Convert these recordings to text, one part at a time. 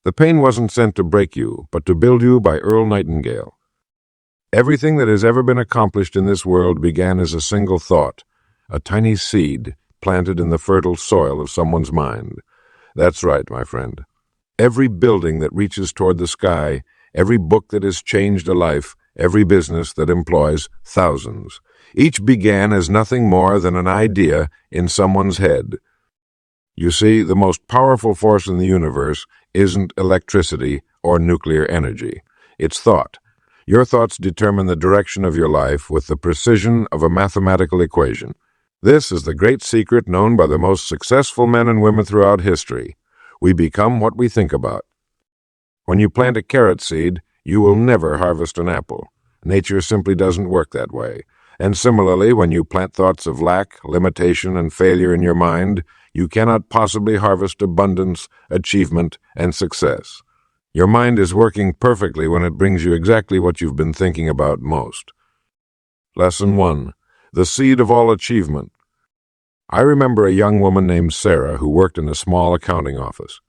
The pain wasn't sent to break you, but to build you by Earl Nightingale. Everything that has ever been accomplished in this world began as a single thought, a tiny seed planted in the fertile soil of someone's mind. That's right, my friend. Every building that reaches toward the sky, every book that has changed a life, every business that employs thousands, each began as nothing more than an idea in someone's head. You see, the most powerful force in the universe isn't electricity or nuclear energy. It's thought. Your thoughts determine the direction of your life with the precision of a mathematical equation. This is the great secret known by the most successful men and women throughout history. We become what we think about. When you plant a carrot seed, you will never harvest an apple. Nature simply doesn't work that way. And similarly, when you plant thoughts of lack, limitation, and failure in your mind, you cannot possibly harvest abundance, achievement, and success. Your mind is working perfectly when it brings you exactly what you've been thinking about most. Lesson 1. The seed of all achievement. I remember a young woman named Sarah who worked in a small accounting office.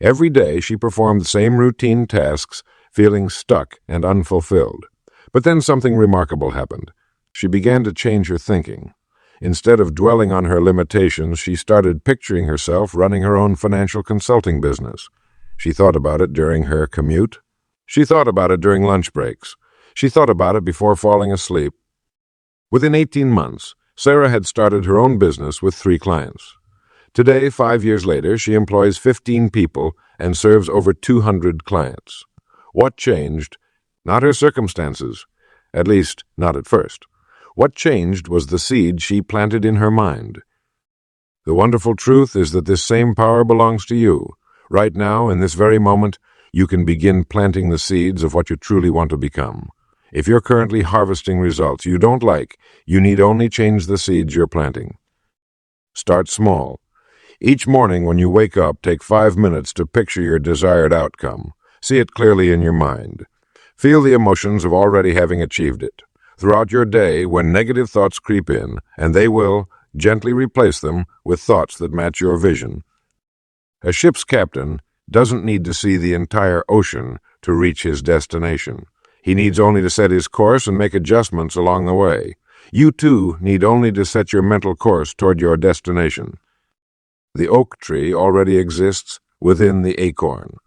Every day she performed the same routine tasks, feeling stuck and unfulfilled. But then something remarkable happened. She began to change her thinking. Instead of dwelling on her limitations, she started picturing herself running her own financial consulting business. She thought about it during her commute. She thought about it during lunch breaks. She thought about it before falling asleep. Within 18 months, Sarah had started her own business with 3 clients. Today, 5 years later, she employs 15 people and serves over 200 clients. What changed? Not her circumstances, at least not at first. What changed was the seed she planted in her mind. The wonderful truth is that this same power belongs to you. Right now, in this very moment, you can begin planting the seeds of what you truly want to become. If you're currently harvesting results you don't like, you need only change the seeds you're planting. Start small. Each morning when you wake up, take 5 minutes to picture your desired outcome. See it clearly in your mind. Feel the emotions of already having achieved it. Throughout your day, when negative thoughts creep in, and they will, gently replace them with thoughts that match your vision. A ship's captain doesn't need to see the entire ocean to reach his destination. He needs only to set his course and make adjustments along the way. You, too, need only to set your mental course toward your destination. The oak tree already exists within the acorn.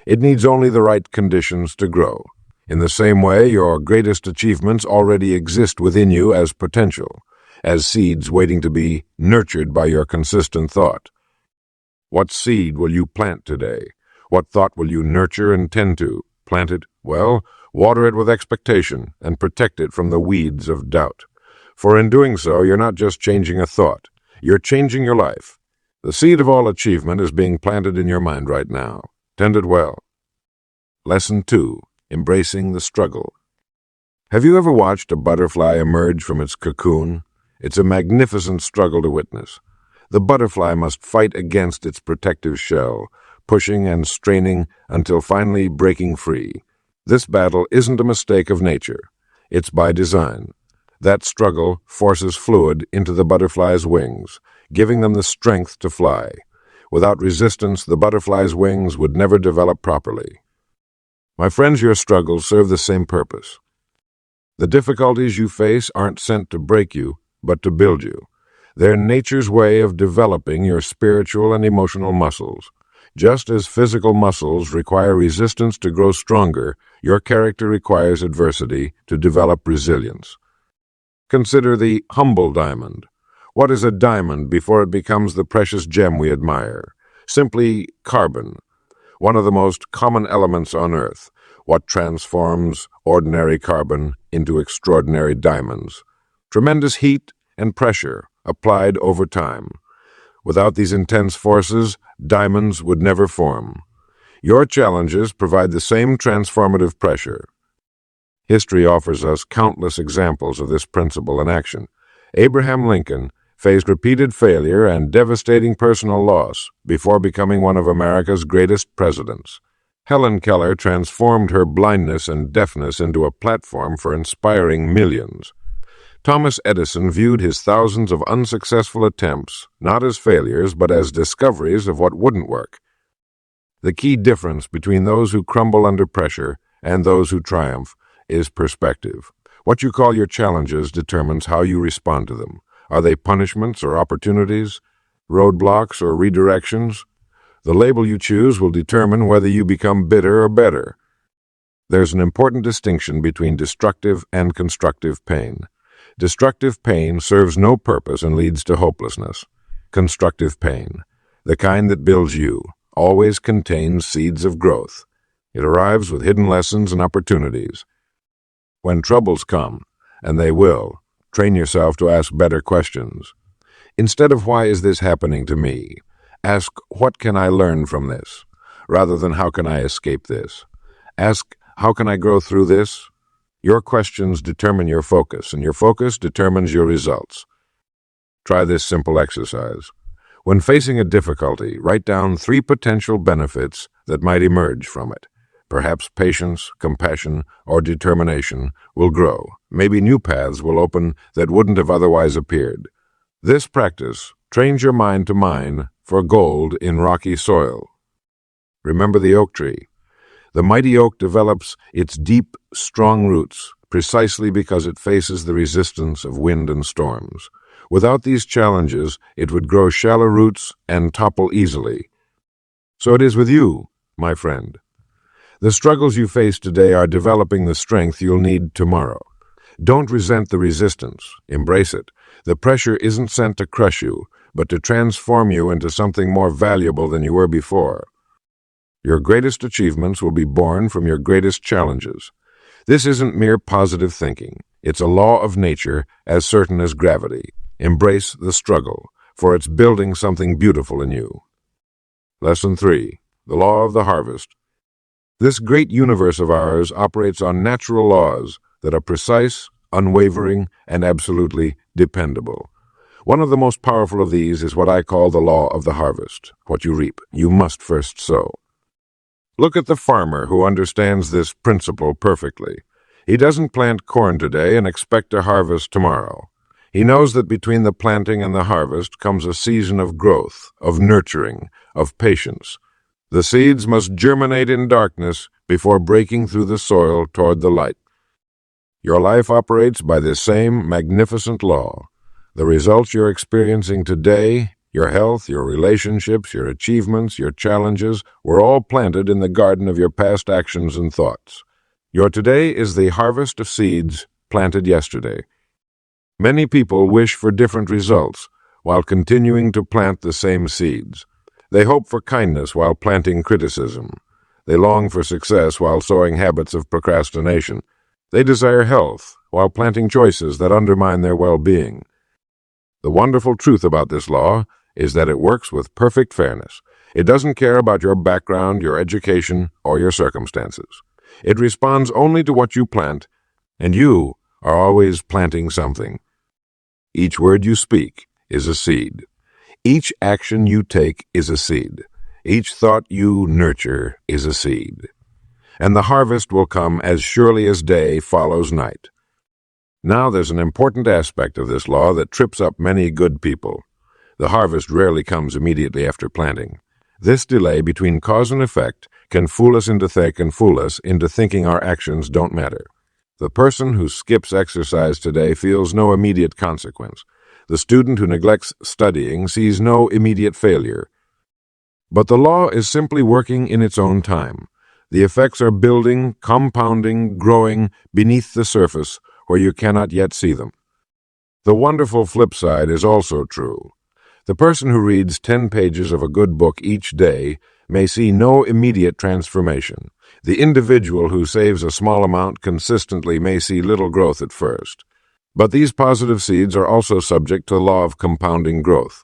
It needs only the right conditions to grow. In the same way, your greatest achievements already exist within you as potential, as seeds waiting to be nurtured by your consistent thought. What seed will you plant today? What thought will you nurture and tend to? Plant it, well, water it with expectation and protect it from the weeds of doubt. For in doing so, you're not just changing a thought, you're changing your life. The seed of all achievement is being planted in your mind right now. Tend it well. Lesson 2. Embracing the struggle. Have you ever watched a butterfly emerge from its cocoon? It's a magnificent struggle to witness. The butterfly must fight against its protective shell, pushing and straining until finally breaking free. This battle isn't a mistake of nature. It's by design. That struggle forces fluid into the butterfly's wings, giving them the strength to fly. Without resistance, the butterfly's wings would never develop properly. My friends, your struggles serve the same purpose. The difficulties you face aren't sent to break you, but to build you. They're nature's way of developing your spiritual and emotional muscles. Just as physical muscles require resistance to grow stronger, your character requires adversity to develop resilience. Consider the humble diamond. What is a diamond before it becomes the precious gem we admire? Simply carbon, one of the most common elements on Earth. What transforms ordinary carbon into extraordinary diamonds? Tremendous heat and pressure applied over time. Without these intense forces, diamonds would never form. Your challenges provide the same transformative pressure. History offers us countless examples of this principle in action. Abraham Lincoln faced repeated failure and devastating personal loss before becoming one of America's greatest presidents. Helen Keller transformed her blindness and deafness into a platform for inspiring millions. Thomas Edison viewed his thousands of unsuccessful attempts not as failures but as discoveries of what wouldn't work. The key difference between those who crumble under pressure and those who triumph is perspective. What you call your challenges determines how you respond to them. Are they punishments or opportunities, roadblocks or redirections? The label you choose will determine whether you become bitter or better. There's an important distinction between destructive and constructive pain. Destructive pain serves no purpose and leads to hopelessness. Constructive pain, the kind that builds you, always contains seeds of growth. It arrives with hidden lessons and opportunities. When troubles come, and they will, train yourself to ask better questions. Instead of "Why is this happening to me?" ask "What can I learn from this?" rather than "How can I escape this?" Ask "How can I grow through this?" Your questions determine your focus, and your focus determines your results. Try this simple exercise. When facing a difficulty, write down 3 potential benefits that might emerge from it. Perhaps patience, compassion, or determination will grow. Maybe new paths will open that wouldn't have otherwise appeared. This practice trains your mind to mine for gold in rocky soil. Remember the oak tree. The mighty oak develops its deep, strong roots precisely because it faces the resistance of wind and storms. Without these challenges, it would grow shallow roots and topple easily. So it is with you, my friend. The struggles you face today are developing the strength you'll need tomorrow. Don't resent the resistance. Embrace it. The pressure isn't sent to crush you, but to transform you into something more valuable than you were before. Your greatest achievements will be born from your greatest challenges. This isn't mere positive thinking. It's a law of nature as certain as gravity. Embrace the struggle, for it's building something beautiful in you. Lesson 3. The Law of the Harvest. This great universe of ours operates on natural laws that are precise, unwavering, and absolutely dependable. One of the most powerful of these is what I call the law of the harvest. What you reap, you must first sow. Look at the farmer who understands this principle perfectly. He doesn't plant corn today and expect to harvest tomorrow. He knows that between the planting and the harvest comes a season of growth, of nurturing, of patience. The seeds must germinate in darkness before breaking through the soil toward the light. Your life operates by this same magnificent law. The results you're experiencing today, your health, your relationships, your achievements, your challenges, were all planted in the garden of your past actions and thoughts. Your today is the harvest of seeds planted yesterday. Many people wish for different results while continuing to plant the same seeds. They hope for kindness while planting criticism. They long for success while sowing habits of procrastination. They desire health while planting choices that undermine their well-being. The wonderful truth about this law is that it works with perfect fairness. It doesn't care about your background, your education, or your circumstances. It responds only to what you plant, and you are always planting something. Each word you speak is a seed. Each action you take is a seed. Each thought you nurture is a seed. And the harvest will come as surely as day follows night. Now there's an important aspect of this law that trips up many good people. The harvest rarely comes immediately after planting. This delay between cause and effect can fool us into thinking our actions don't matter. The person who skips exercise today feels no immediate consequence. The student who neglects studying sees no immediate failure. But the law is simply working in its own time. The effects are building, compounding, growing beneath the surface where you cannot yet see them. The wonderful flip side is also true. The person who reads 10 pages of a good book each day may see no immediate transformation. The individual who saves a small amount consistently may see little growth at first. But these positive seeds are also subject to the law of compounding growth.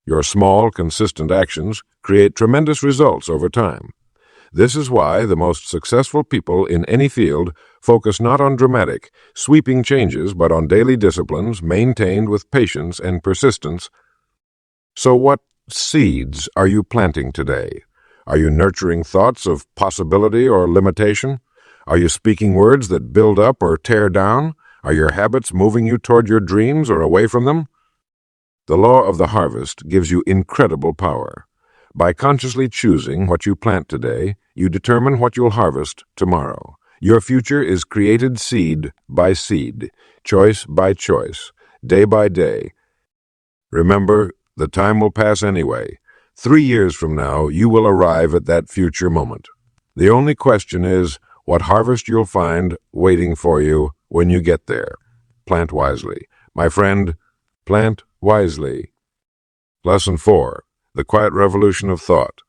Your small, consistent actions create tremendous results over time. This is why the most successful people in any field focus not on dramatic, sweeping changes, but on daily disciplines maintained with patience and persistence. So what seeds are you planting today? Are you nurturing thoughts of possibility or limitation? Are you speaking words that build up or tear down? Are your habits moving you toward your dreams or away from them? The law of the harvest gives you incredible power. By consciously choosing what you plant today, you determine what you'll harvest tomorrow. Your future is created seed by seed, choice by choice, day by day. Remember, the time will pass anyway. 3 years from now, you will arrive at that future moment. The only question is what harvest you'll find waiting for you when you get there. Plant wisely. My friend, plant wisely. Lesson 4. The Quiet Revolution of Thought.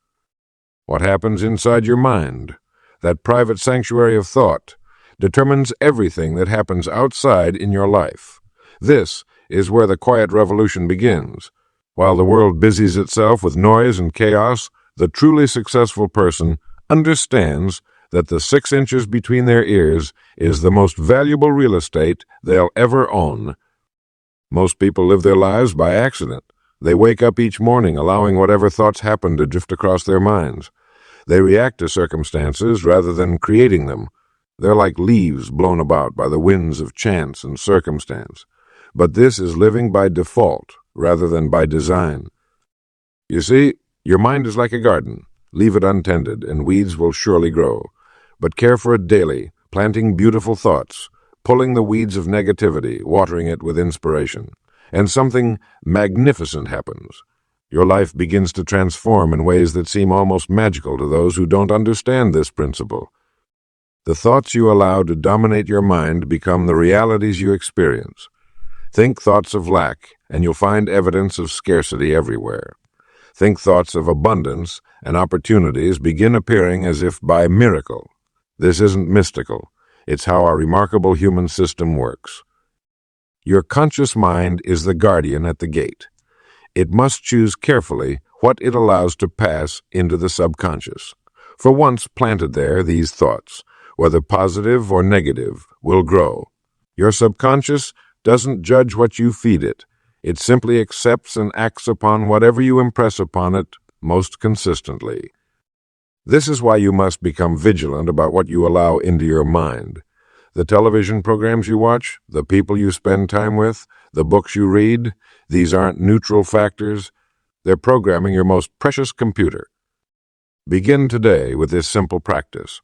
What happens inside your mind, that private sanctuary of thought, determines everything that happens outside in your life. This is where the quiet revolution begins. While the world busies itself with noise and chaos, the truly successful person understands that the 6 inches between their ears is the most valuable real estate they'll ever own. Most people live their lives by accident. They wake up each morning allowing whatever thoughts happen to drift across their minds. They react to circumstances rather than creating them. They're like leaves blown about by the winds of chance and circumstance. But this is living by default rather than by design. You see, your mind is like a garden. Leave it untended, and weeds will surely grow. But care for it daily, planting beautiful thoughts, pulling the weeds of negativity, watering it with inspiration. And something magnificent happens. Your life begins to transform in ways that seem almost magical to those who don't understand this principle. The thoughts you allow to dominate your mind become the realities you experience. Think thoughts of lack, and you'll find evidence of scarcity everywhere. Think thoughts of abundance, and opportunities begin appearing as if by miracle. This isn't mystical. It's how our remarkable human system works. Your conscious mind is the guardian at the gate. It must choose carefully what it allows to pass into the subconscious. For once planted there, these thoughts, whether positive or negative, will grow. Your subconscious doesn't judge what you feed it. It simply accepts and acts upon whatever you impress upon it most consistently. This is why you must become vigilant about what you allow into your mind. The television programs you watch, the people you spend time with, the books you read, these aren't neutral factors. They're programming your most precious computer. Begin today with this simple practice.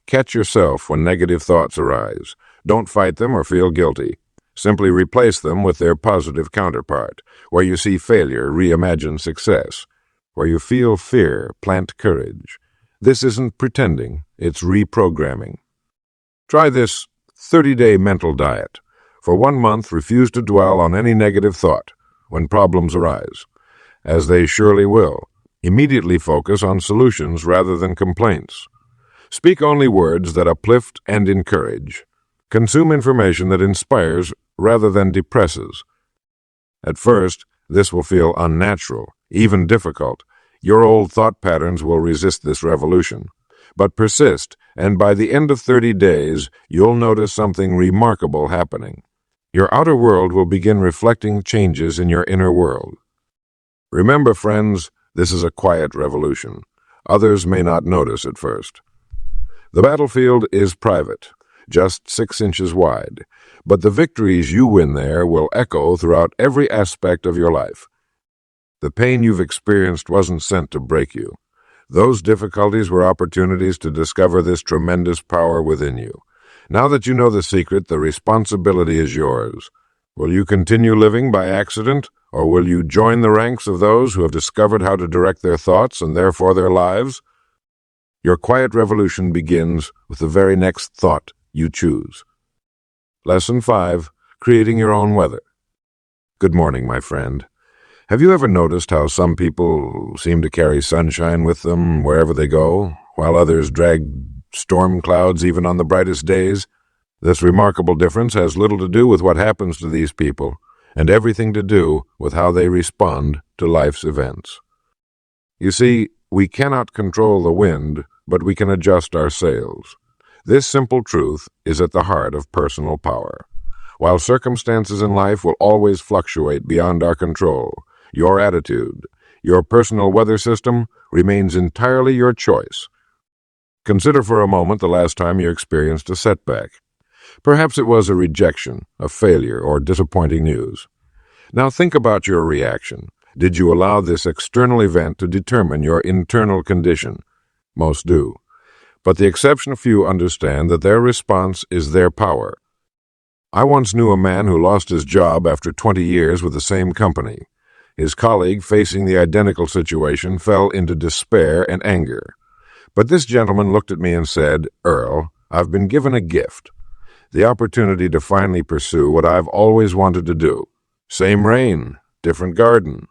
Catch yourself when negative thoughts arise. Don't fight them or feel guilty. Simply replace them with their positive counterpart. Where you see failure, reimagine success. Where you feel fear, plant courage. This isn't pretending, it's reprogramming. Try this 30-day mental diet. For 1 month, refuse to dwell on any negative thought when problems arise, as they surely will. Immediately focus on solutions rather than complaints. Speak only words that uplift and encourage. Consume information that inspires rather than depresses. At first, this will feel unnatural, even difficult. Your old thought patterns will resist this revolution. But persist, and by the end of 30 days, you'll notice something remarkable happening. Your outer world will begin reflecting changes in your inner world. Remember, friends, this is a quiet revolution. Others may not notice at first. The battlefield is private, just 6 inches wide, but the victories you win there will echo throughout every aspect of your life. The pain you've experienced wasn't sent to break you. Those difficulties were opportunities to discover this tremendous power within you. Now that you know the secret, the responsibility is yours. Will you continue living by accident, or will you join the ranks of those who have discovered how to direct their thoughts and therefore their lives? Your quiet revolution begins with the very next thought you choose. Lesson 5. Creating your own weather. Good morning, my friend. Have you ever noticed how some people seem to carry sunshine with them wherever they go, while others drag storm clouds even on the brightest days? This remarkable difference has little to do with what happens to these people, and everything to do with how they respond to life's events. You see, we cannot control the wind, but we can adjust our sails. This simple truth is at the heart of personal power. While circumstances in life will always fluctuate beyond our control, your attitude, your personal weather system, remains entirely your choice. Consider for a moment the last time you experienced a setback. Perhaps it was a rejection, a failure, or disappointing news. Now think about your reaction. Did you allow this external event to determine your internal condition? Most do. But the exceptional few understand that their response is their power. I once knew a man who lost his job after 20 years with the same company. His colleague, facing the identical situation, fell into despair and anger. But this gentleman looked at me and said, "Earl, I've been given a gift, the opportunity to finally pursue what I've always wanted to do. Same rain, different garden."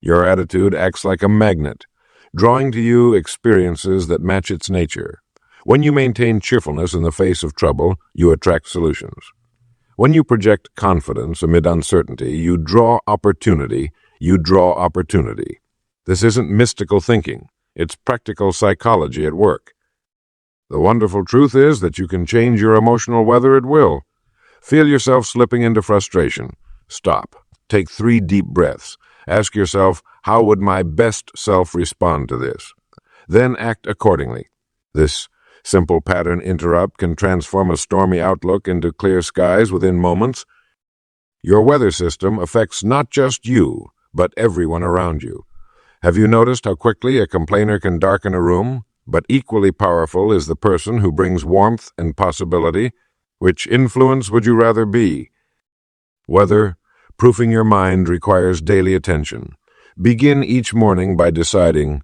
Your attitude acts like a magnet, drawing to you experiences that match its nature. When you maintain cheerfulness in the face of trouble, you attract solutions. When you project confidence amid uncertainty, you draw opportunity. This isn't mystical thinking. It's practical psychology at work. The wonderful truth is that you can change your emotional weather at will. Feel yourself slipping into frustration. Stop. Take 3 deep breaths. Ask yourself, how would my best self respond to this? Then act accordingly. This simple pattern interrupt can transform a stormy outlook into clear skies within moments. Your weather system affects not just you, but everyone around you. Have you noticed how quickly a complainer can darken a room? But equally powerful is the person who brings warmth and possibility. Which influence would you rather be? Weather proofing your mind requires daily attention. Begin each morning by deciding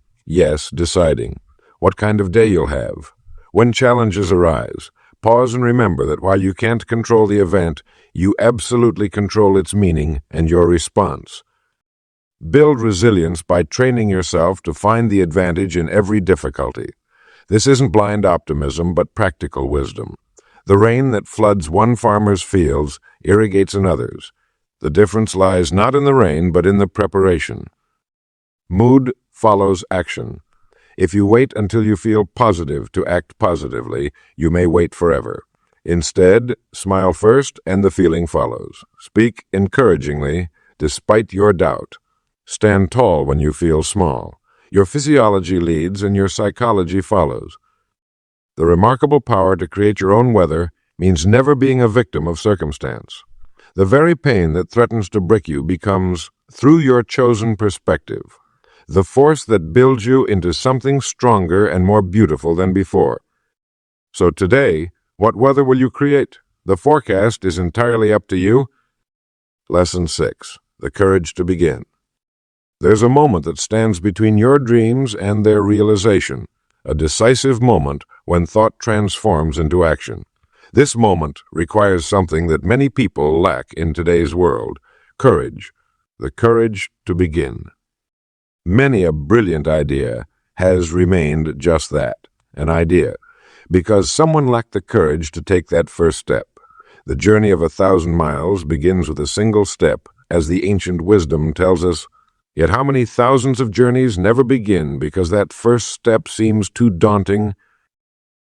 what kind of day you'll have. When challenges arise, pause and remember that while you can't control the event, you absolutely control its meaning and your response. Build resilience by training yourself to find the advantage in every difficulty. This isn't blind optimism, but practical wisdom. The rain that floods one farmer's fields irrigates another's. The difference lies not in the rain, but in the preparation. Mood follows action. If you wait until you feel positive to act positively, you may wait forever. Instead, smile first and the feeling follows. Speak encouragingly despite your doubt. Stand tall when you feel small. Your physiology leads and your psychology follows. The remarkable power to create your own weather means never being a victim of circumstance. The very pain that threatens to break you becomes, through your chosen perspective, the force that builds you into something stronger and more beautiful than before. So today, what weather will you create? The forecast is entirely up to you. Lesson 6. The courage to begin. There's a moment that stands between your dreams and their realization, a decisive moment when thought transforms into action. This moment requires something that many people lack in today's world: courage, the courage to begin. Many a brilliant idea has remained just that, an idea, because someone lacked the courage to take that first step. The journey of 1,000 miles begins with a single step, as the ancient wisdom tells us. Yet how many thousands of journeys never begin because that first step seems too daunting?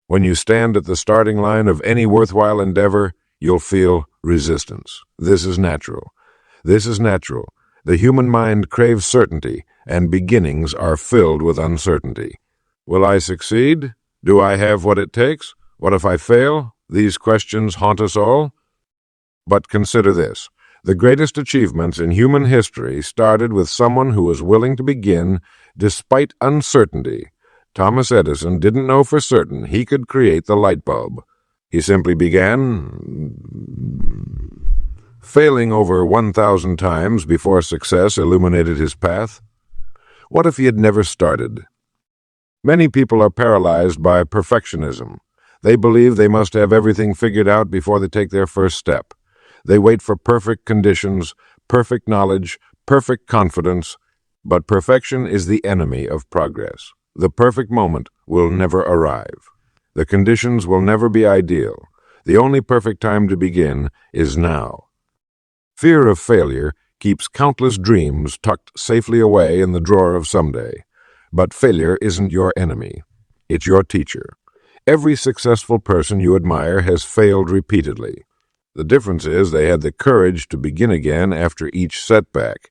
When you stand at the starting line of any worthwhile endeavor, you'll feel resistance. This is natural. The human mind craves certainty, and beginnings are filled with uncertainty. Will I succeed? Do I have what it takes? What if I fail? These questions haunt us all. But consider this. The greatest achievements in human history started with someone who was willing to begin despite uncertainty. Thomas Edison didn't know for certain he could create the light bulb. He simply began, failing over 1,000 times before success illuminated his path. What if he had never started? Many people are paralyzed by perfectionism. They believe they must have everything figured out before they take their first step. They wait for perfect conditions, perfect knowledge, perfect confidence, but perfection is the enemy of progress. The perfect moment will never arrive. The conditions will never be ideal. The only perfect time to begin is now. Fear of failure keeps countless dreams tucked safely away in the drawer of someday. But failure isn't your enemy. It's your teacher. Every successful person you admire has failed repeatedly. The difference is they had the courage to begin again after each setback.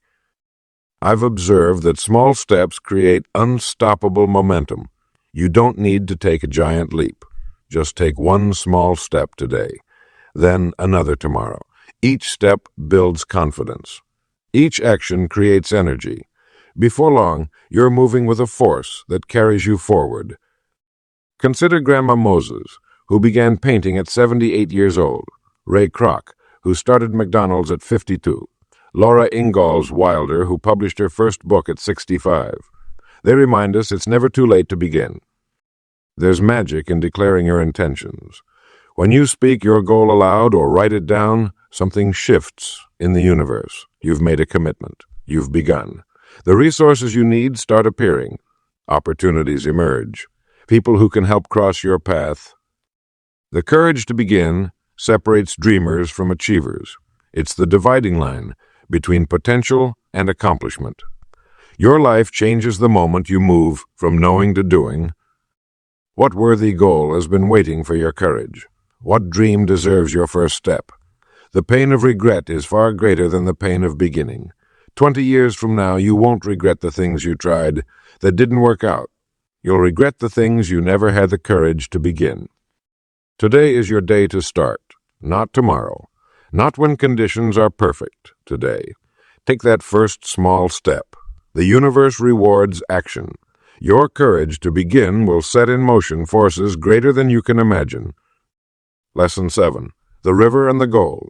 I've observed that small steps create unstoppable momentum. You don't need to take a giant leap. Just take one small step today, then another tomorrow. Each step builds confidence. Each action creates energy. Before long, you're moving with a force that carries you forward. Consider Grandma Moses, who began painting at 78 years old, Ray Kroc, who started McDonald's at 52, Laura Ingalls Wilder, who published her first book at 65. They remind us it's never too late to begin. There's magic in declaring your intentions. When you speak your goal aloud or write it down, something shifts in the universe. You've made a commitment. You've begun. The resources you need start appearing. Opportunities emerge. People who can help cross your path. The courage to begin separates dreamers from achievers. It's the dividing line between potential and accomplishment. Your life changes the moment you move from knowing to doing. What worthy goal has been waiting for your courage? What dream deserves your first step? The pain of regret is far greater than the pain of beginning. 20 years from now, you won't regret the things you tried that didn't work out. You'll regret the things you never had the courage to begin. Today is your day to start, not tomorrow. Not when conditions are perfect, today. Take that first small step. The universe rewards action. Your courage to begin will set in motion forces greater than you can imagine. Lesson 7. The River and the Goal.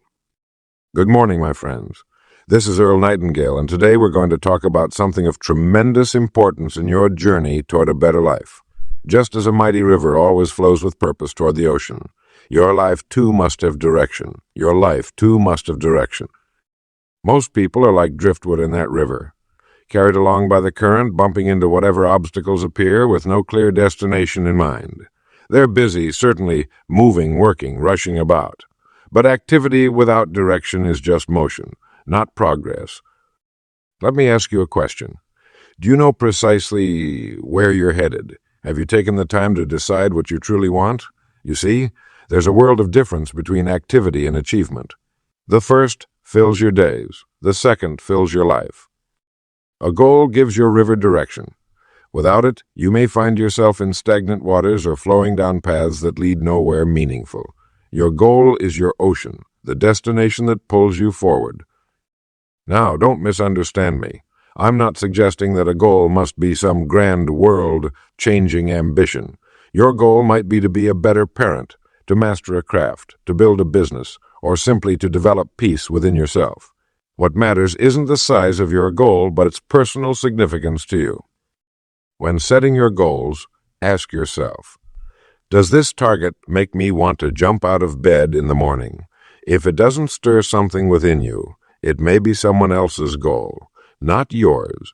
Good morning, my friends. This is Earl Nightingale, and today we're going to talk about something of tremendous importance in your journey toward a better life. Just as a mighty river always flows with purpose toward the ocean, your life too must have direction. Your life too must have direction. Most people are like driftwood in that river, carried along by the current, bumping into whatever obstacles appear with no clear destination in mind. They're busy, certainly moving, working, rushing about. But activity without direction is just motion, not progress. Let me ask you a question. Do you know precisely where you're headed? Have you taken the time to decide what you truly want? You see, there's a world of difference between activity and achievement. The first fills your days. The second fills your life. A goal gives your river direction. Without it, you may find yourself in stagnant waters or flowing down paths that lead nowhere meaningful. Your goal is your ocean, the destination that pulls you forward. Now, don't misunderstand me. I'm not suggesting that a goal must be some grand world-changing ambition. Your goal might be to be a better parent, to master a craft, to build a business, or simply to develop peace within yourself. What matters isn't the size of your goal, but its personal significance to you. When setting your goals, ask yourself, does this target make me want to jump out of bed in the morning? If it doesn't stir something within you, it may be someone else's goal, not yours.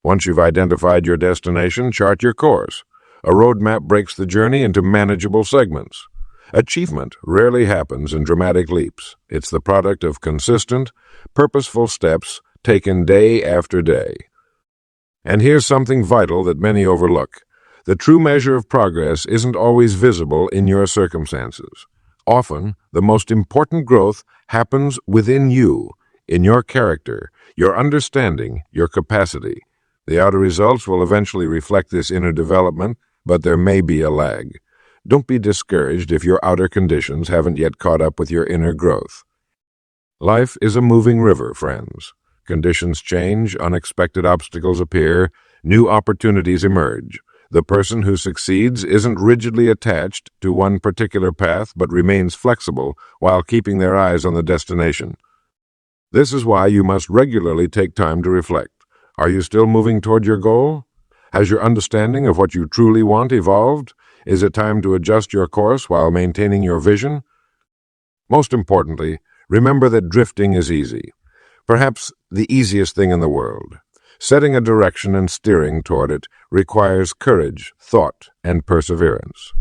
Once you've identified your destination, chart your course. A roadmap breaks the journey into manageable segments. Achievement rarely happens in dramatic leaps. It's the product of consistent, purposeful steps taken day after day. And here's something vital that many overlook. The true measure of progress isn't always visible in your circumstances. Often, the most important growth happens within you, in your character, your understanding, your capacity. The outer results will eventually reflect this inner development, but there may be a lag. Don't be discouraged if your outer conditions haven't yet caught up with your inner growth. Life is a moving river, friends. Conditions change, unexpected obstacles appear, new opportunities emerge. The person who succeeds isn't rigidly attached to one particular path, but remains flexible while keeping their eyes on the destination. This is why you must regularly take time to reflect. Are you still moving toward your goal? Has your understanding of what you truly want evolved? Is it time to adjust your course while maintaining your vision? Most importantly, remember that drifting is easy. Perhaps the easiest thing in the world. Setting a direction and steering toward it requires courage, thought, and perseverance.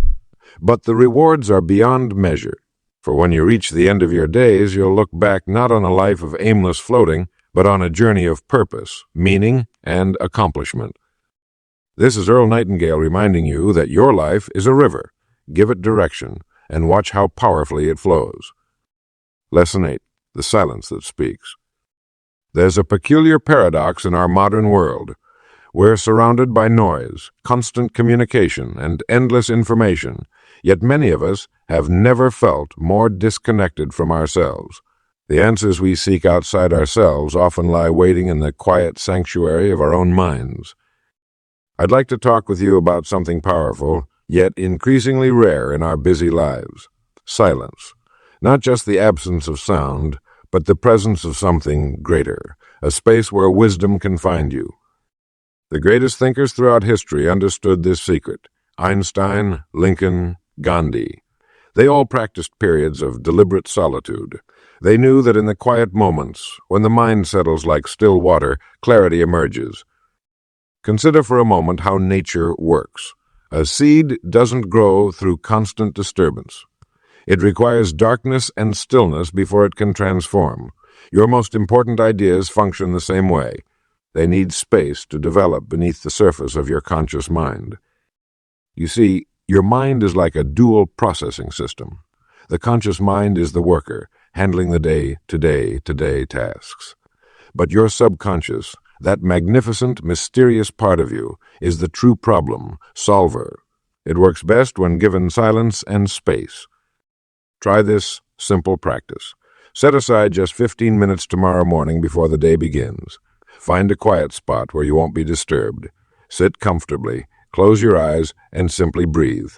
But the rewards are beyond measure. For when you reach the end of your days, you'll look back not on a life of aimless floating, but on a journey of purpose, meaning, and accomplishment. This is Earl Nightingale reminding you that your life is a river. Give it direction, and watch how powerfully it flows. Lesson 8. The Silence That Speaks. There's a peculiar paradox in our modern world. We're surrounded by noise, constant communication, and endless information, yet many of us have never felt more disconnected from ourselves. The answers we seek outside ourselves often lie waiting in the quiet sanctuary of our own minds. I'd like to talk with you about something powerful, yet increasingly rare in our busy lives: silence. Not just the absence of sound, but the presence of something greater, a space where wisdom can find you. The greatest thinkers throughout history understood this secret: Einstein, Lincoln, Gandhi. They all practiced periods of deliberate solitude. They knew that in the quiet moments, when the mind settles like still water, clarity emerges. Consider for a moment how nature works. A seed doesn't grow through constant disturbance. It requires darkness and stillness before it can transform. Your most important ideas function the same way. They need space to develop beneath the surface of your conscious mind. You see, your mind is like a dual processing system. The conscious mind is the worker, handling the day-to-day tasks. But your subconscious, that magnificent, mysterious part of you, is the true problem solver. It works best when given silence and space. Try this simple practice. Set aside just 15 minutes tomorrow morning before the day begins. Find a quiet spot where you won't be disturbed. Sit comfortably, close your eyes, and simply breathe.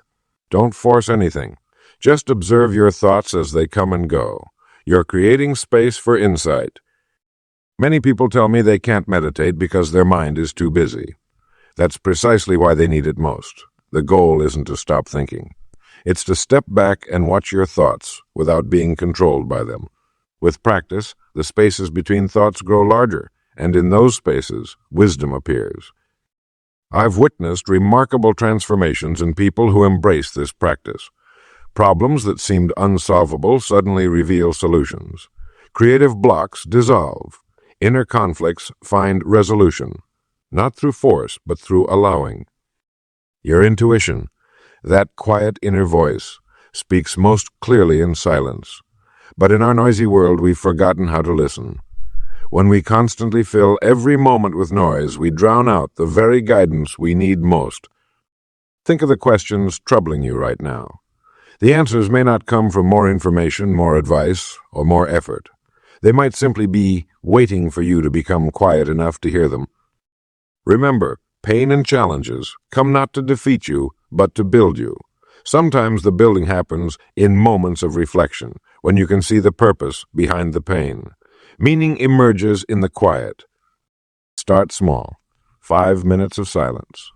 Don't force anything. Just observe your thoughts as they come and go. You're creating space for insight. Many people tell me they can't meditate because their mind is too busy. That's precisely why they need it most. The goal isn't to stop thinking. It's to step back and watch your thoughts without being controlled by them. With practice, the spaces between thoughts grow larger, and in those spaces, wisdom appears. I've witnessed remarkable transformations in people who embrace this practice. Problems that seemed unsolvable suddenly reveal solutions. Creative blocks dissolve. Inner conflicts find resolution, not through force, but through allowing. Your intuition, that quiet inner voice, speaks most clearly in silence. But in our noisy world, we've forgotten how to listen. When we constantly fill every moment with noise, we drown out the very guidance we need most. Think of the questions troubling you right now. The answers may not come from more information, more advice, or more effort. They might simply be waiting for you to become quiet enough to hear them. Remember, pain and challenges come not to defeat you, but to build you. Sometimes the building happens in moments of reflection, when you can see the purpose behind the pain. Meaning emerges in the quiet. Start small. 5 minutes of silence.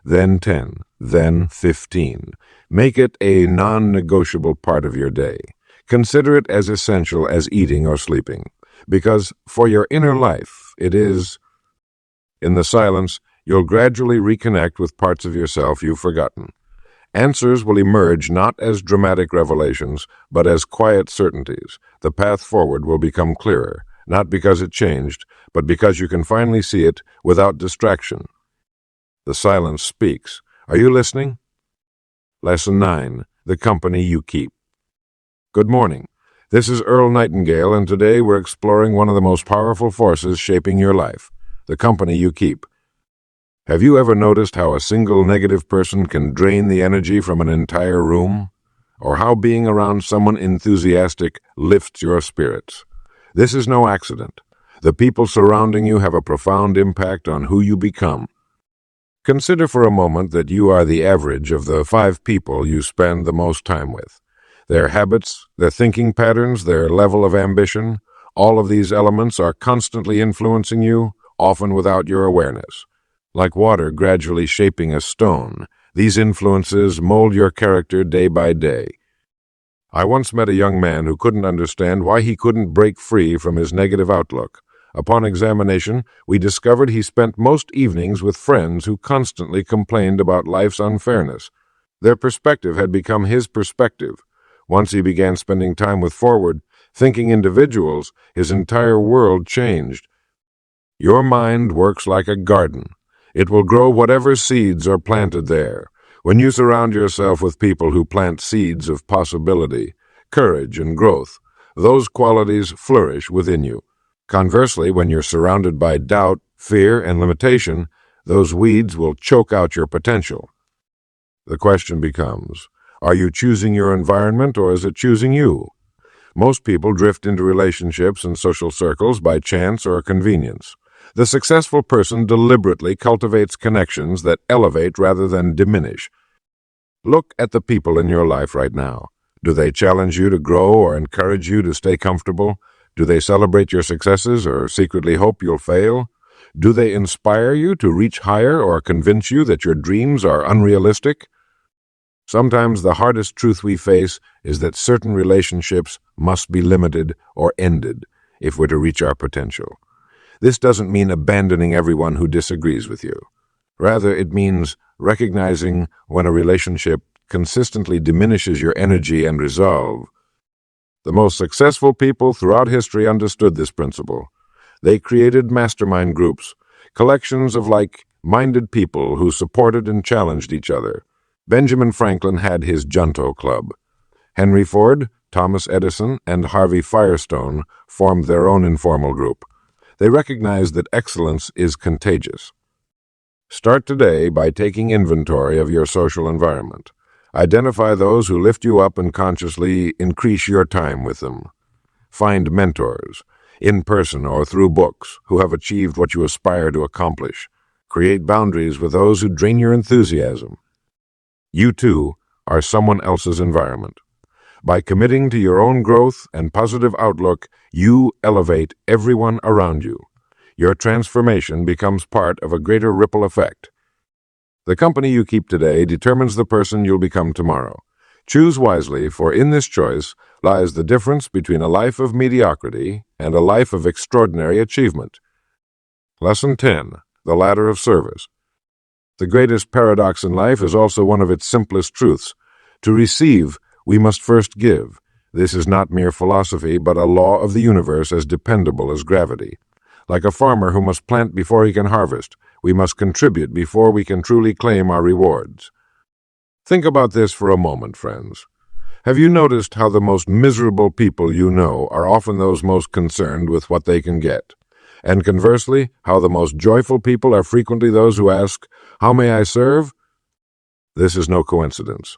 Then 10. Then 15. Make it a non-negotiable part of your day. Consider it as essential as eating or sleeping, because for your inner life, it is. In the silence, you'll gradually reconnect with parts of yourself you've forgotten. Answers will emerge not as dramatic revelations, but as quiet certainties. The path forward will become clearer, not because it changed, but because you can finally see it without distraction. The silence speaks. Are you listening? Lesson 9. The company you keep. Good morning. This is Earl Nightingale, and today we're exploring one of the most powerful forces shaping your life: the company you keep. Have you ever noticed how a single negative person can drain the energy from an entire room? Or how being around someone enthusiastic lifts your spirits? This is no accident. The people surrounding you have a profound impact on who you become. Consider for a moment that you are the average of the 5 people you spend the most time with. Their habits, their thinking patterns, their level of ambition, all of these elements are constantly influencing you, often without your awareness. Like water gradually shaping a stone, these influences mold your character day by day. I once met a young man who couldn't understand why he couldn't break free from his negative outlook. Upon examination, we discovered he spent most evenings with friends who constantly complained about life's unfairness. Their perspective had become his perspective. Once he began spending time with forward-thinking individuals, his entire world changed. Your mind works like a garden. It will grow whatever seeds are planted there. When you surround yourself with people who plant seeds of possibility, courage, and growth, those qualities flourish within you. Conversely, when you're surrounded by doubt, fear, and limitation, those weeds will choke out your potential. The question becomes, are you choosing your environment or is it choosing you? Most people drift into relationships and social circles by chance or convenience. The successful person deliberately cultivates connections that elevate rather than diminish. Look at the people in your life right now. Do they challenge you to grow or encourage you to stay comfortable? Do they celebrate your successes or secretly hope you'll fail? Do they inspire you to reach higher or convince you that your dreams are unrealistic? Sometimes the hardest truth we face is that certain relationships must be limited or ended if we're to reach our potential. This doesn't mean abandoning everyone who disagrees with you. Rather, it means recognizing when a relationship consistently diminishes your energy and resolve. The most successful people throughout history understood this principle. They created mastermind groups, collections of like-minded people who supported and challenged each other. Benjamin Franklin had his Junto Club. Henry Ford, Thomas Edison, and Harvey Firestone formed their own informal group. They recognized that excellence is contagious. Start today by taking inventory of your social environment. Identify those who lift you up and consciously increase your time with them. Find mentors, in person or through books, who have achieved what you aspire to accomplish. Create boundaries with those who drain your enthusiasm. You, too, are someone else's environment. By committing to your own growth and positive outlook, you elevate everyone around you. Your transformation becomes part of a greater ripple effect. The company you keep today determines the person you'll become tomorrow. Choose wisely, for in this choice lies the difference between a life of mediocrity and a life of extraordinary achievement. Lesson 10. The Ladder of Service. The greatest paradox in life is also one of its simplest truths. To receive, we must first give. This is not mere philosophy, but a law of the universe as dependable as gravity. Like a farmer who must plant before he can harvest, we must contribute before we can truly claim our rewards. Think about this for a moment, friends. Have you noticed how the most miserable people you know are often those most concerned with what they can get? And conversely, how the most joyful people are frequently those who ask, "How may I serve?" This is no coincidence.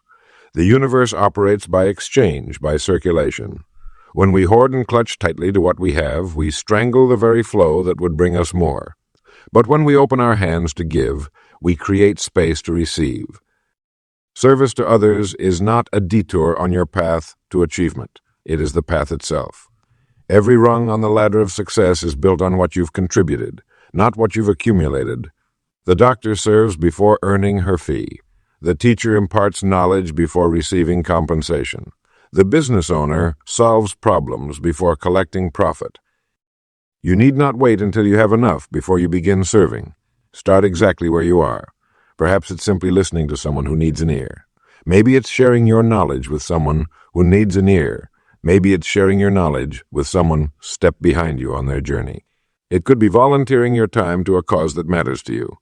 The universe operates by exchange, by circulation. When we hoard and clutch tightly to what we have, we strangle the very flow that would bring us more. But when we open our hands to give, we create space to receive. Service to others is not a detour on your path to achievement. It is the path itself. Every rung on the ladder of success is built on what you've contributed, not what you've accumulated. The doctor serves before earning her fee. The teacher imparts knowledge before receiving compensation. The business owner solves problems before collecting profit. You need not wait until you have enough before you begin serving. Start exactly where you are. Perhaps it's simply listening to someone who needs an ear. Maybe it's sharing your knowledge with someone who needs an ear. Maybe it's sharing your knowledge with someone step behind you on their journey. It could be volunteering your time to a cause that matters to you.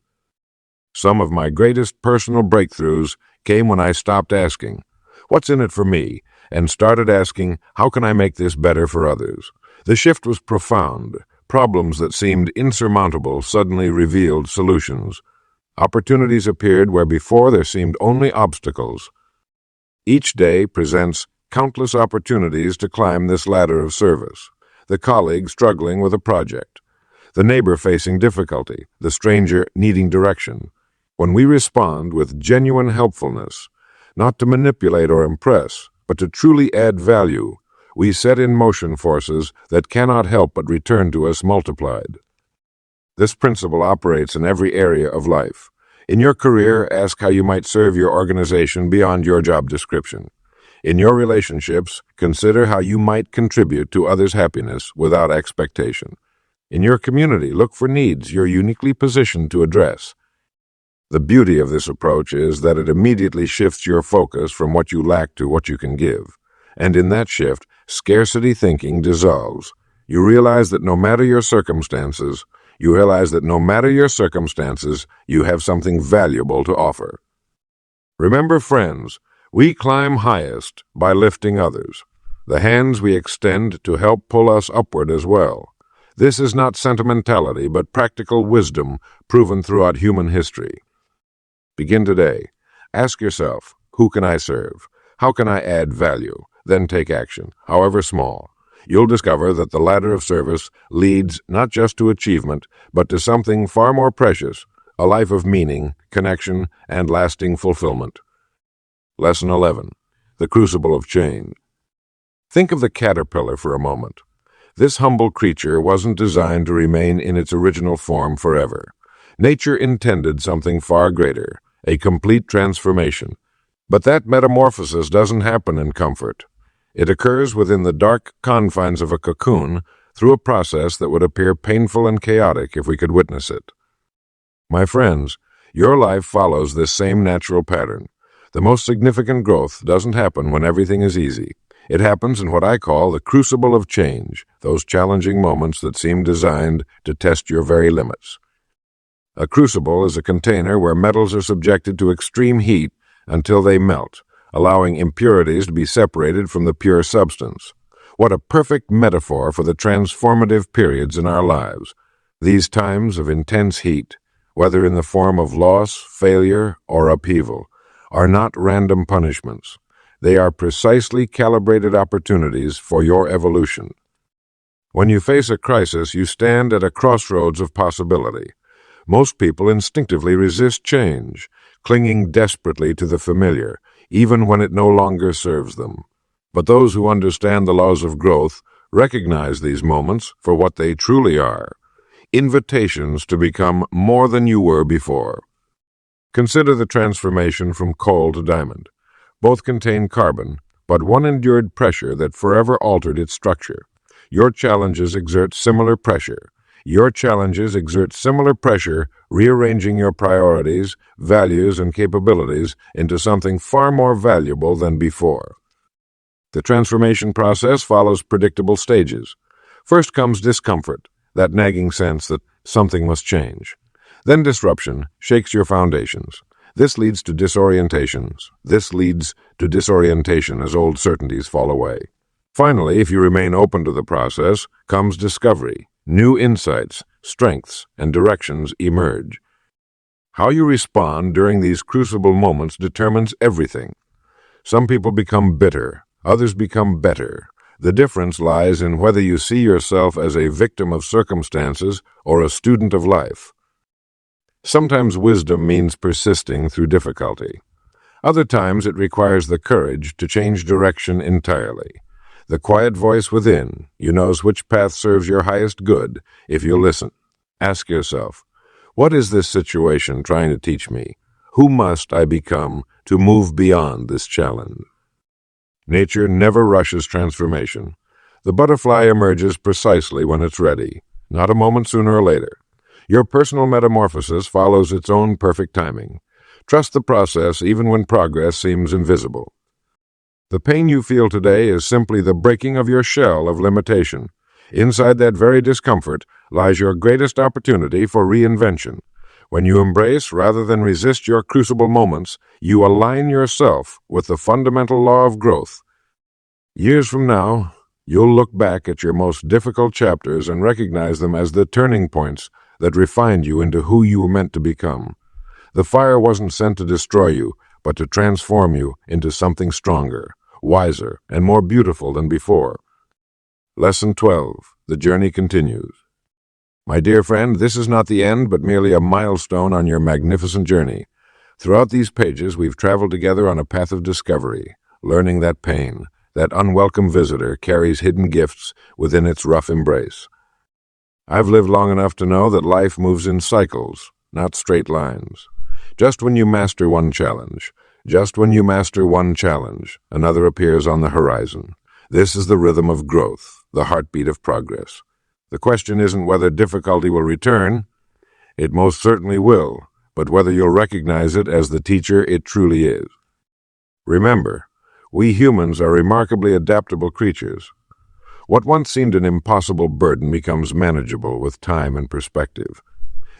Some of my greatest personal breakthroughs came when I stopped asking, "What's in it for me?" and started asking, "How can I make this better for others?" The shift was profound. Problems that seemed insurmountable suddenly revealed solutions. Opportunities appeared where before there seemed only obstacles. Each day presents countless opportunities to climb this ladder of service. The colleague struggling with a project, the neighbor facing difficulty, the stranger needing direction. When we respond with genuine helpfulness, not to manipulate or impress, but to truly add value, we set in motion forces that cannot help but return to us multiplied. This principle operates in every area of life. In your career, ask how you might serve your organization beyond your job description. In your relationships, consider how you might contribute to others' happiness without expectation. In your community, look for needs you're uniquely positioned to address. The beauty of this approach is that it immediately shifts your focus from what you lack to what you can give. And in that shift, scarcity thinking dissolves. You realize that no matter your circumstances, you have something valuable to offer. Remember, friends, we climb highest by lifting others. The hands we extend to help pull us upward as well. This is not sentimentality, but practical wisdom proven throughout human history. Begin today. Ask yourself, who can I serve? How can I add value? then take action, however small. You'll discover that the ladder of service leads not just to achievement, but to something far more precious, a life of meaning, connection, and lasting fulfillment. Lesson 11. The Crucible of Change. Think of the caterpillar for a moment. This humble creature wasn't designed to remain in its original form forever. Nature intended something far greater, a complete transformation. But that metamorphosis doesn't happen in comfort. It occurs within the dark confines of a cocoon through a process that would appear painful and chaotic if we could witness it. My friends, your life follows this same natural pattern. The most significant growth doesn't happen when everything is easy. It happens in what I call the crucible of change, those challenging moments that seem designed to test your very limits. A crucible is a container where metals are subjected to extreme heat until they melt, allowing impurities to be separated from the pure substance. What a perfect metaphor for the transformative periods in our lives. These times of intense heat, whether in the form of loss, failure, or upheaval, are not random punishments. They are precisely calibrated opportunities for your evolution. When you face a crisis, you stand at a crossroads of possibility. Most people instinctively resist change, clinging desperately to the familiar, even when it no longer serves them. But those who understand the laws of growth recognize these moments for what they truly are, invitations to become more than you were before. Consider the transformation from coal to diamond. Both contain carbon, but one endured pressure that forever altered its structure. Your challenges exert similar pressure. Rearranging your priorities, values, and capabilities into something far more valuable than before. The transformation process follows predictable stages. First comes discomfort, that nagging sense that something must change. Then disruption shakes your foundations. This leads to disorientation as old certainties fall away. Finally, if you remain open to the process, comes discovery. New insights, strengths, and directions emerge. How you respond during these crucible moments determines everything. Some people become bitter, others become better. The difference lies in whether you see yourself as a victim of circumstances or a student of life. Sometimes wisdom means persisting through difficulty. Other times it requires the courage to change direction entirely. The quiet voice within, you knows which path serves your highest good if you listen. Ask yourself, what is this situation trying to teach me? Who must I become to move beyond this challenge? Nature never rushes transformation. The butterfly emerges precisely when it's ready, not a moment sooner or later. Your personal metamorphosis follows its own perfect timing. Trust the process even when progress seems invisible. The pain you feel today is simply the breaking of your shell of limitation. Inside that very discomfort lies your greatest opportunity for reinvention. When you embrace rather than resist your crucible moments, you align yourself with the fundamental law of growth. Years from now, you'll look back at your most difficult chapters and recognize them as the turning points that refined you into who you were meant to become. The fire wasn't sent to destroy you, but to transform you into something stronger, wiser, and more beautiful than before. Lesson 12. The journey continues. My dear friend, this is not the end, but merely a milestone on your magnificent journey. Throughout these pages, we've traveled together on a path of discovery, learning that pain, that unwelcome visitor, carries hidden gifts within its rough embrace. I've lived long enough to know that life moves in cycles, not straight lines. Just when you master one challenge, another appears on the horizon. This is the rhythm of growth, the heartbeat of progress. The question isn't whether difficulty will return. It most certainly will, but whether you'll recognize it as the teacher it truly is. Remember, we humans are remarkably adaptable creatures. What once seemed an impossible burden becomes manageable with time and perspective.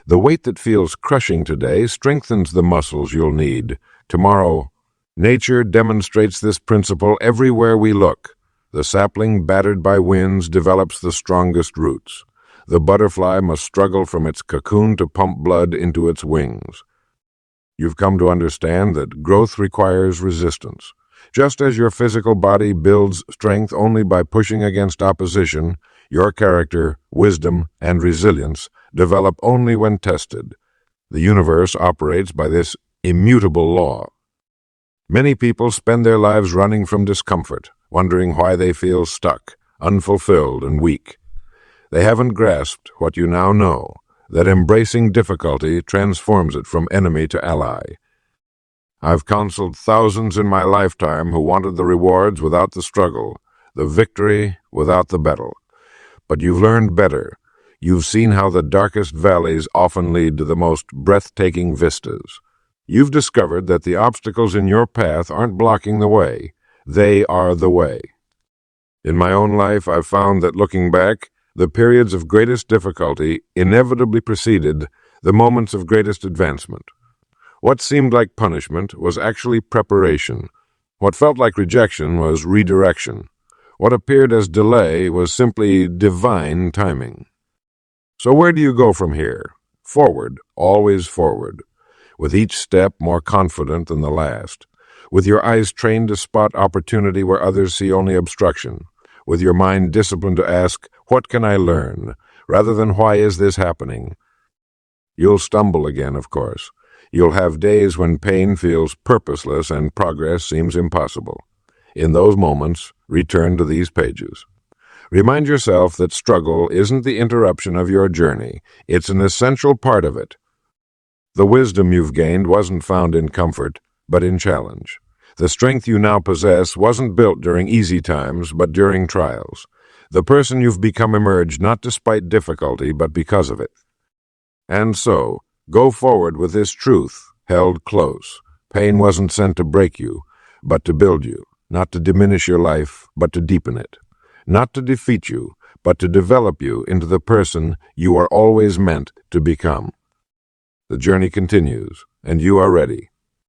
The weight that feels crushing today strengthens the muscles you'll need tomorrow. Nature demonstrates this principle everywhere we look. The sapling battered by winds develops the strongest roots. The butterfly must struggle from its cocoon to pump blood into its wings. You've come to understand that growth requires resistance. Just as your physical body builds strength only by pushing against opposition, your character, wisdom, and resilience develop only when tested. The universe operates by this immutable law. Many people spend their lives running from discomfort, wondering why they feel stuck, unfulfilled, and weak. They haven't grasped what you now know, that embracing difficulty transforms it from enemy to ally. I've counseled thousands in my lifetime who wanted the rewards without the struggle, the victory without the battle. But you've learned better. You've seen how the darkest valleys often lead to the most breathtaking vistas. You've discovered that the obstacles in your path aren't blocking the way. They are the way. In my own life, I've found that looking back, the periods of greatest difficulty inevitably preceded the moments of greatest advancement. What seemed like punishment was actually preparation. What felt like rejection was redirection. What appeared as delay was simply divine timing. So where do you go from here? Forward, always forward, with each step more confident than the last, with your eyes trained to spot opportunity where others see only obstruction, with your mind disciplined to ask, what can I learn, rather than why is this happening? You'll stumble again, of course. You'll have days when pain feels purposeless and progress seems impossible. In those moments, return to these pages. Remind yourself that struggle isn't the interruption of your journey. It's an essential part of it. The wisdom you've gained wasn't found in comfort, but in challenge. The strength you now possess wasn't built during easy times, but during trials. The person you've become emerged not despite difficulty, but because of it. And so, go forward with this truth, held close. Pain wasn't sent to break you, but to build you, not to diminish your life, but to deepen it. Not to defeat you, but to develop you into the person you are always meant to become. The journey continues, and you are ready.